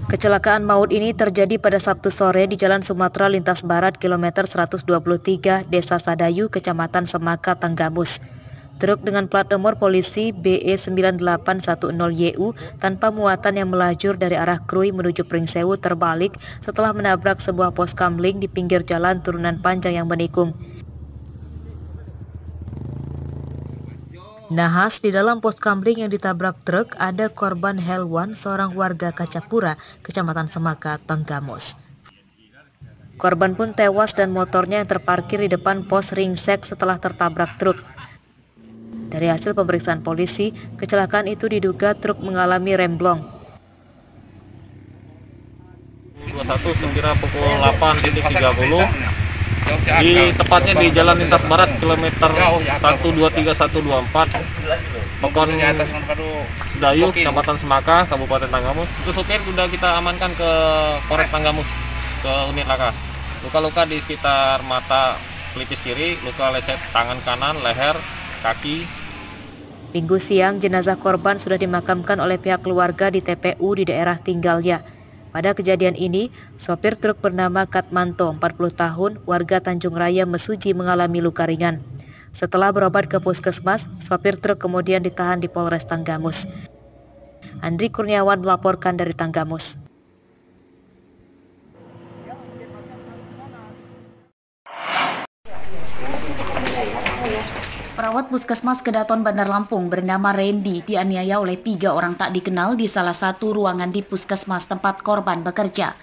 Kecelakaan maut ini terjadi pada Sabtu sore di Jalan Sumatera Lintas Barat kilometer 123 Desa Sadayu, Kecamatan Semaka, Tanggamus. Truk dengan plat nomor polisi BE9810YU tanpa muatan yang melajur dari arah Krui menuju Pringsewu terbalik setelah menabrak sebuah pos kamling di pinggir jalan turunan panjang yang menikung. Nahas di dalam pos kamling yang ditabrak truk ada korban Helwan, seorang warga Kacapura, Kecamatan Semaka, Tanggamus. Korban pun tewas dan motornya yang terparkir di depan pos ringsek setelah tertabrak truk. Dari hasil pemeriksaan polisi, kecelakaan itu diduga truk mengalami remblong. 21 sekira pukul 8.30 tepatnya di Jalan Lintas Barat kilometer 123-124 Pekon Sedayu, Kecamatan Semaka, Kabupaten Tanggamus. Itu supir sudah kita amankan ke Polres Tanggamus, ke unit laka. Luka-luka di sekitar mata pelipis kiri, luka lecet tangan kanan, leher, kaki. Minggu siang, jenazah korban sudah dimakamkan oleh pihak keluarga di TPU di daerah tinggalnya. Pada kejadian ini, sopir truk bernama Katmanto, 40 tahun, warga Tanjung Raya, Mesuji mengalami luka ringan. Setelah berobat ke puskesmas, sopir truk kemudian ditahan di Polres Tanggamus. Andri Kurniawan melaporkan dari Tanggamus. Perawat Puskesmas Kedaton Bandar Lampung bernama Randy dianiaya oleh 3 orang tak dikenal di salah satu ruangan di puskesmas tempat korban bekerja.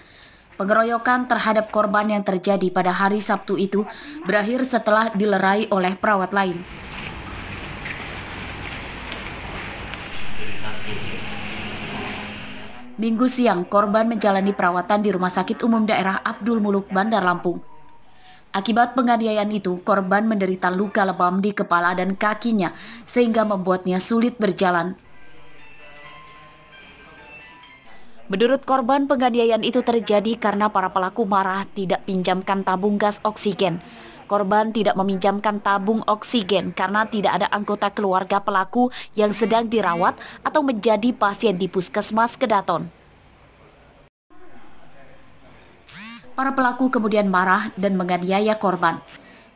Pengeroyokan terhadap korban yang terjadi pada hari Sabtu itu berakhir setelah dilerai oleh perawat lain. Minggu siang, korban menjalani perawatan di Rumah Sakit Umum Daerah Abdul Muluk, Bandar Lampung. Akibat penganiayaan itu, korban menderita luka lebam di kepala dan kakinya sehingga membuatnya sulit berjalan. Menurut korban, penganiayaan itu terjadi karena para pelaku marah tidak pinjamkan tabung gas oksigen. Korban tidak meminjamkan tabung oksigen karena tidak ada anggota keluarga pelaku yang sedang dirawat atau menjadi pasien di Puskesmas Kedaton. Para pelaku kemudian marah dan menganiaya korban.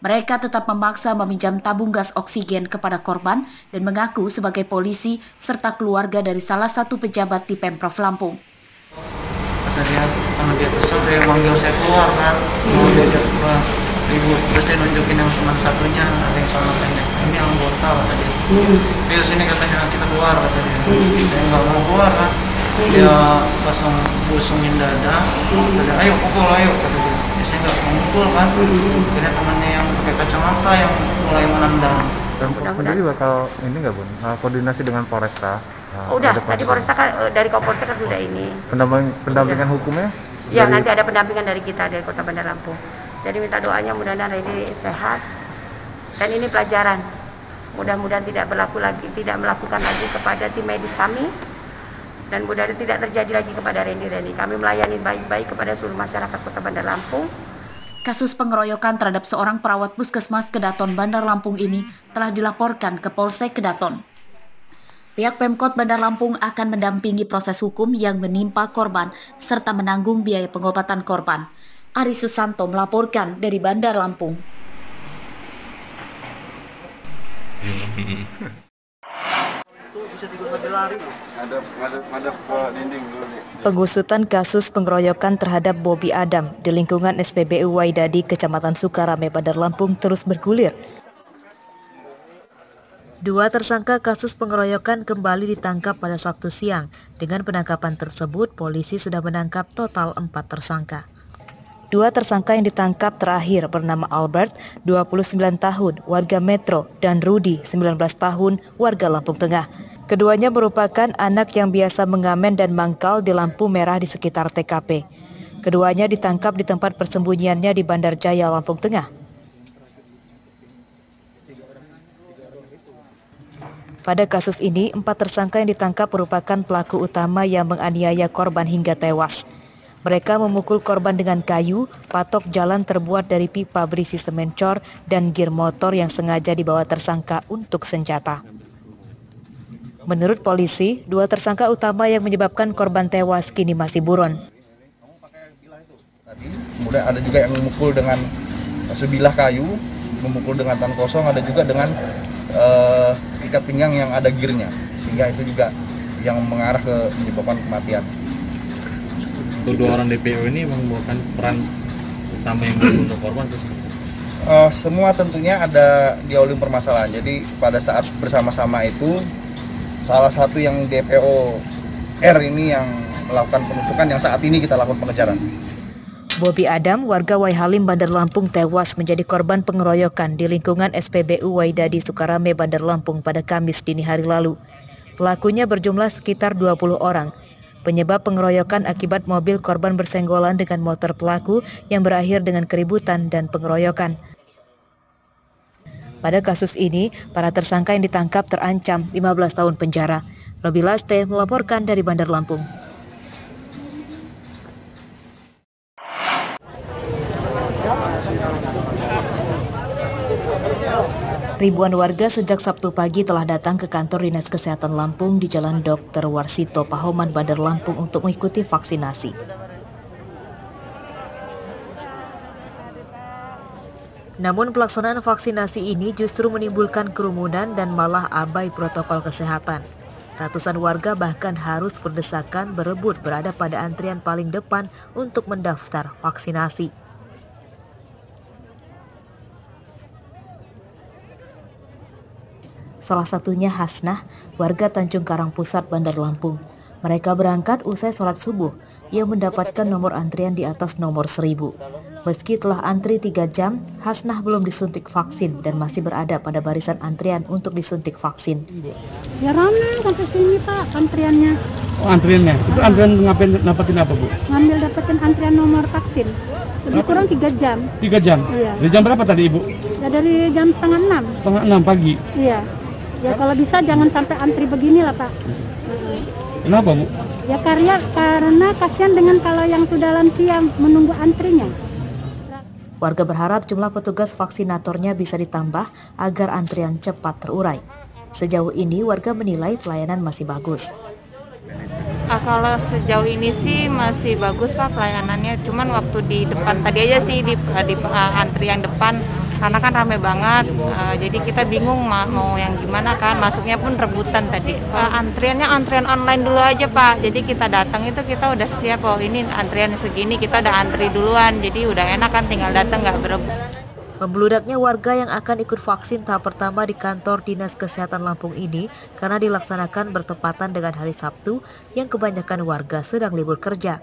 Mereka tetap memaksa meminjam tabung gas oksigen kepada korban dan mengaku sebagai polisi serta keluarga dari salah satu pejabat di Pemprov Lampung. Karena dia kesel, dia manggil saya keluar kan. Mau diajak ke ribut, terus dia nunjukin yang teman satunya, ada yang sama tanya, ini anggota kata dia. Dia sini katanya kita keluar kata dia. Saya nggak mau keluar kan. Dia pasang busungin dada, kata, ayo pukul ayo kata dia. Saya nggak mau pukul kan. Akhirnya temannya yang pakai kacamata yang mulai menendang. Dan sendiri bakal ini nggak Bun, koordinasi dengan Polresta? Udah, tadi Polresta kan, dari Kapolsek kan sudah ini. Pendampingan hukumnya? Ya, nanti ada pendampingan dari kita, dari Kota Bandar Lampung. Jadi minta doanya mudah-mudahan ini sehat. Dan ini pelajaran. Mudah-mudahan tidak berlaku lagi, tidak melakukan lagi kepada tim medis kami. Dan mudah-mudahan tidak terjadi lagi kepada Randy. Kami melayani baik-baik kepada seluruh masyarakat Kota Bandar Lampung. Kasus pengeroyokan terhadap seorang perawat Puskesmas Kedaton Bandar Lampung ini telah dilaporkan ke Polsek Kedaton. Pihak Pemkot Bandar Lampung akan mendampingi proses hukum yang menimpa korban serta menanggung biaya pengobatan korban. Ari Susanto melaporkan dari Bandar Lampung. Pengusutan kasus pengeroyokan terhadap Bobby Adam di lingkungan SPBU Waidadi, Kecamatan Sukarame, Bandar Lampung terus bergulir. 2 tersangka kasus pengeroyokan kembali ditangkap pada Sabtu siang. Dengan penangkapan tersebut, polisi sudah menangkap total 4 tersangka. 2 tersangka yang ditangkap terakhir bernama Albert, 29 tahun, warga Metro, dan Rudi, 19 tahun, warga Lampung Tengah. Keduanya merupakan anak yang biasa mengamen dan mangkal di lampu merah di sekitar TKP. Keduanya ditangkap di tempat persembunyiannya di Bandar Jaya, Lampung Tengah. Pada kasus ini, 4 tersangka yang ditangkap merupakan pelaku utama yang menganiaya korban hingga tewas. Mereka memukul korban dengan kayu, patok jalan terbuat dari pipa berisi semen cor, dan gir motor yang sengaja dibawa tersangka untuk senjata. Menurut polisi, 2 tersangka utama yang menyebabkan korban tewas kini masih buron. Kemudian ada juga yang memukul dengan sebilah kayu, memukul dengan tangan kosong, ada juga dengan ikat pinggang yang ada gearnya, sehingga itu juga yang mengarah ke menyebabkan kematian. Untuk 2 orang DPO ini merupakan peran utama yang membunuh korban tersebut. Semua tentunya ada diawali permasalahan. Jadi pada saat bersama-sama itu salah satu yang DPO R ini yang melakukan penusukan yang saat ini kita lakukan pengejaran. Bobi Adam, warga Waihalim, Bandar Lampung tewas menjadi korban pengeroyokan di lingkungan SPBU Waidadi Sukarame, Bandar Lampung pada Kamis dini hari lalu. Pelakunya berjumlah sekitar 20 orang. Penyebab pengeroyokan akibat mobil korban bersenggolan dengan motor pelaku yang berakhir dengan keributan dan pengeroyokan. Pada kasus ini, para tersangka yang ditangkap terancam 15 tahun penjara. Robi Laste melaporkan dari Bandar Lampung. Ribuan warga sejak Sabtu pagi telah datang ke kantor Dinas Kesehatan Lampung di Jalan Dr. Warsito, Pahoman, Bandar Lampung untuk mengikuti vaksinasi. Namun pelaksanaan vaksinasi ini justru menimbulkan kerumunan dan malah abai protokol kesehatan. Ratusan warga bahkan harus berdesakan berebut berada pada antrian paling depan untuk mendaftar vaksinasi. Salah satunya Hasnah, warga Tanjung Karang Pusat, Bandar Lampung. Mereka berangkat usai sholat subuh yang mendapatkan nomor antrian di atas nomor 1000. Meski telah antri 3 jam, Hasnah belum disuntik vaksin dan masih berada pada barisan antrian untuk disuntik vaksin. Ya ramai sampai sini Pak antriannya. Oh antriannya? Itu antrian dapetin apa Bu? Ngambil dapetin antrian nomor vaksin. Lebih kurang 3 jam. 3 jam? Iya. Dari jam berapa tadi Ibu? Ya dari jam setengah 6. Setengah 6 pagi? Iya. Ya kalau bisa jangan sampai antri begini lah Pak. Kenapa Bu? Ya karena kasihan dengan kalau yang sudah lansia menunggu antrinya. Warga berharap jumlah petugas vaksinatornya bisa ditambah agar antrian cepat terurai. Sejauh ini warga menilai pelayanan masih bagus. Kalau sejauh ini sih masih bagus Pak pelayanannya. Cuman waktu di depan tadi aja sih di antrian depan karena kan rame banget. Jadi kita bingung mau yang gimana kan. Masuknya pun rebutan tadi. Antriannya antrian online dulu aja Pak. Jadi kita datang itu kita udah siap. Oh ini antrian segini kita udah antri duluan. Jadi udah enak kan tinggal datang nggak berebut. Membeludaknya warga yang akan ikut vaksin tahap pertama di kantor Dinas Kesehatan Lampung ini karena dilaksanakan bertepatan dengan hari Sabtu yang kebanyakan warga sedang libur kerja.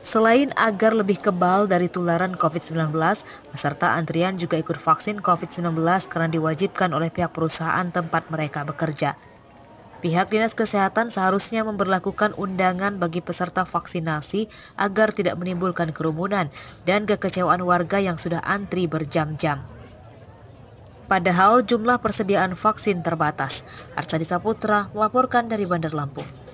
Selain agar lebih kebal dari tularan COVID-19, peserta antrian juga ikut vaksin COVID-19 karena diwajibkan oleh pihak perusahaan tempat mereka bekerja. Pihak Dinas Kesehatan seharusnya memberlakukan undangan bagi peserta vaksinasi agar tidak menimbulkan kerumunan dan kekecewaan warga yang sudah antri berjam-jam. Padahal jumlah persediaan vaksin terbatas. Arsadi Saputra melaporkan dari Bandar Lampung.